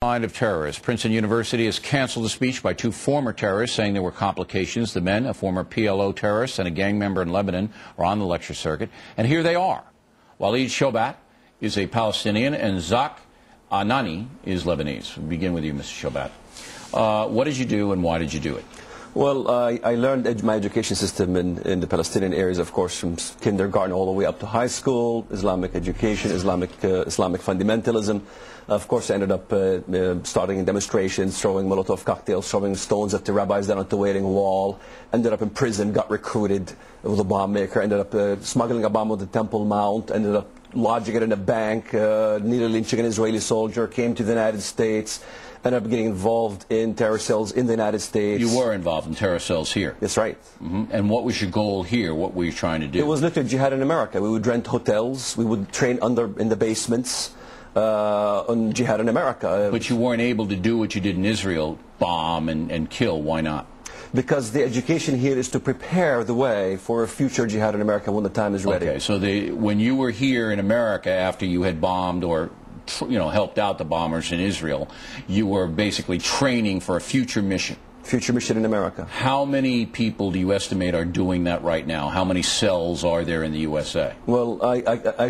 Mind of terrorists. Princeton University has canceled a speech by two former terrorists saying there were complications. The men, a former PLO terrorist and a gang member in Lebanon, are on the lecture circuit. And here they are. Walid Shoebat is a Palestinian and Zak Anani is Lebanese. We'll begin with you, Mr. Shoebat. What did you do and why did you do it? Well, I learned my education system in the Palestinian areas, of course, from kindergarten all the way up to high school, Islamic education, Islamic fundamentalism. Of course, I ended up starting in demonstrations, throwing Molotov cocktails, throwing stones at the rabbis down at the Wailing Wall, ended up in prison, got recruited with a bomb maker, ended up smuggling a bomb with the Temple Mount, ended up lodging it in a bank, nearly lynching an Israeli soldier, came to the United States, ended up getting involved in terror cells in the United States. You were involved in terror cells here? That's right. And what was your goal here? What were you trying to do? It was literally jihad in America. We would rent hotels, we would train in the basements on jihad in America. But you weren't able to do what you did in Israel, bomb and kill. Why not? Because the education here is to prepare the way for a future jihad in America when the time is ready. Okay, so when you were here in America after you had bombed or helped out the bombers in Israel, you were basically training for a future mission. Future mission in America. How many people do you estimate are doing that right now? How many cells are there in the USA? Well, I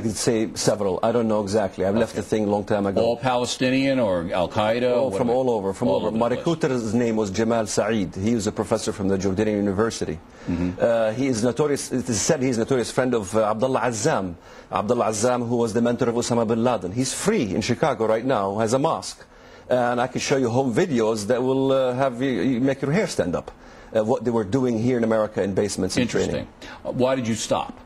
could say several. I don't know exactly. I've left the thing a long time ago. All Palestinian or Al-Qaeda? Oh, from all over. From all over. My recruiter's name was Jamal Saeed. He was a professor from the Jordanian University. He is notorious. It is said he's a notorious friend of Abdullah Azzam. Abdullah Azzam, who was the mentor of Osama bin Laden. He's free in Chicago right now, has a mosque. And I can show you home videos that will have you make your hair stand up. What they were doing here in America in basements and training. Why did you stop?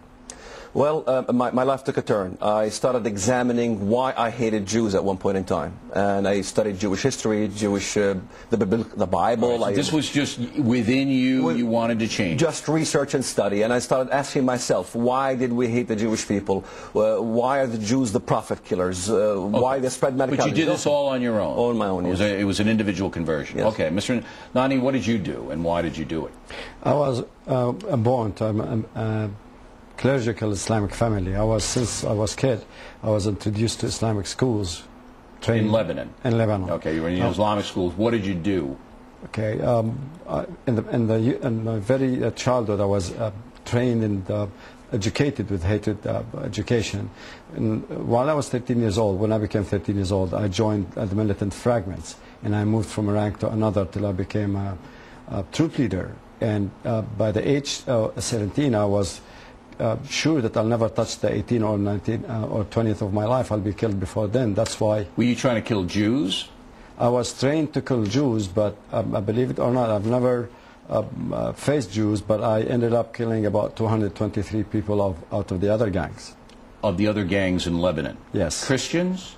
Well, my life took a turn. I started examining why I hated Jews at one point in time. And I studied Jewish history, the Bible. Right, so this was just within you, you wanted to change? Just research and study. And I started asking myself, why did we hate the Jewish people? Why are the Jews the prophet killers? Why they spread mad But you did this all on your own? All on my own, yes. It was an individual conversion? Yes. Okay. Mr. Nani, what did you do and why did you do it? I was born to clerical Islamic family. Since I was a kid, I was introduced to Islamic schools. In Lebanon? In Lebanon. Okay, you were in Islamic schools. What did you do? Okay, in my very childhood, I was trained and educated with hatred education. And while I was 13 years old, when I became 13 years old, I joined the militant fragments, and I moved from a rank to another till I became a troop leader. And by the age of 17, I was sure that I'll never touch the 18 or 19 or 20th of my life. I'll be killed before then. That's why. Were you trying to kill Jews? I was trained to kill Jews, but believe it or not, I've never faced Jews, but I ended up killing about 223 people out of the other gangs. Of the other gangs in Lebanon? Yes. Christians?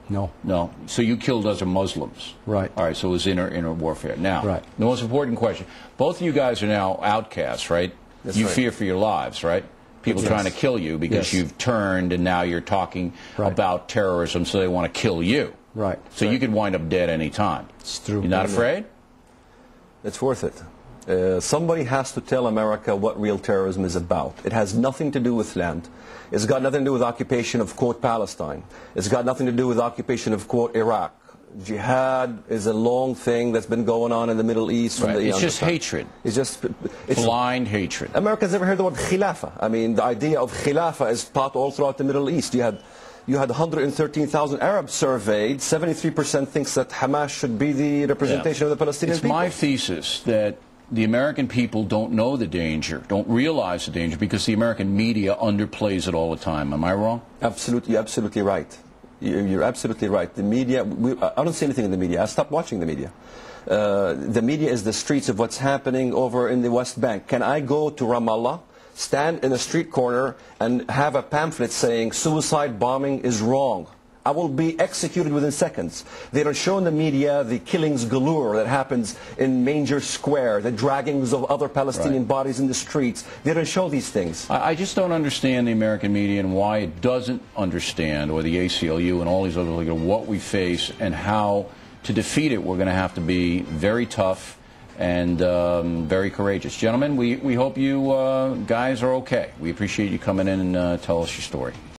No. No. So you killed other Muslims? Right. All right, so it was inner warfare. Now, right. The most important question. Both of you guys are now outcasts, right? That's you right. fear for your lives, right? People trying to kill you because you've turned and now you're talking about terrorism, so they want to kill you. Right. So you could wind up dead any time. It's true. You're not afraid? It's worth it. Somebody has to tell America what real terrorism is about. It has nothing to do with land. It's got nothing to do with occupation of, quote, Palestine. It's got nothing to do with occupation of, quote, Iraq. Jihad is a long thing that's been going on in the Middle East. Right. It's just hatred. It's blind hatred. America's never heard the word khilafah. I mean, the idea of khilafah is taught all throughout the Middle East. You had 113,000 Arabs surveyed. 73% thinks that Hamas should be the representation of the Palestinian people. It's my thesis that the American people don't know the danger, don't realize the danger, because the American media underplays it all the time. Am I wrong? Absolutely, you're absolutely right. You're absolutely right. The media, I don't see anything in the media. I stopped watching the media. The media is the streets of what's happening over in the West Bank. Can I go to Ramallah, stand in a street corner, and have a pamphlet saying suicide bombing is wrong? I will be executed within seconds. They don't show in the media the killings galore that happens in Manger Square, the draggings of other Palestinian bodies in the streets. They don't show these things. I just don't understand the American media and why it doesn't understand, or the ACLU and all these other, what we face and how to defeat it. We're going to have to be very tough and very courageous. Gentlemen, we hope you guys are okay. We appreciate you coming in and tell us your story.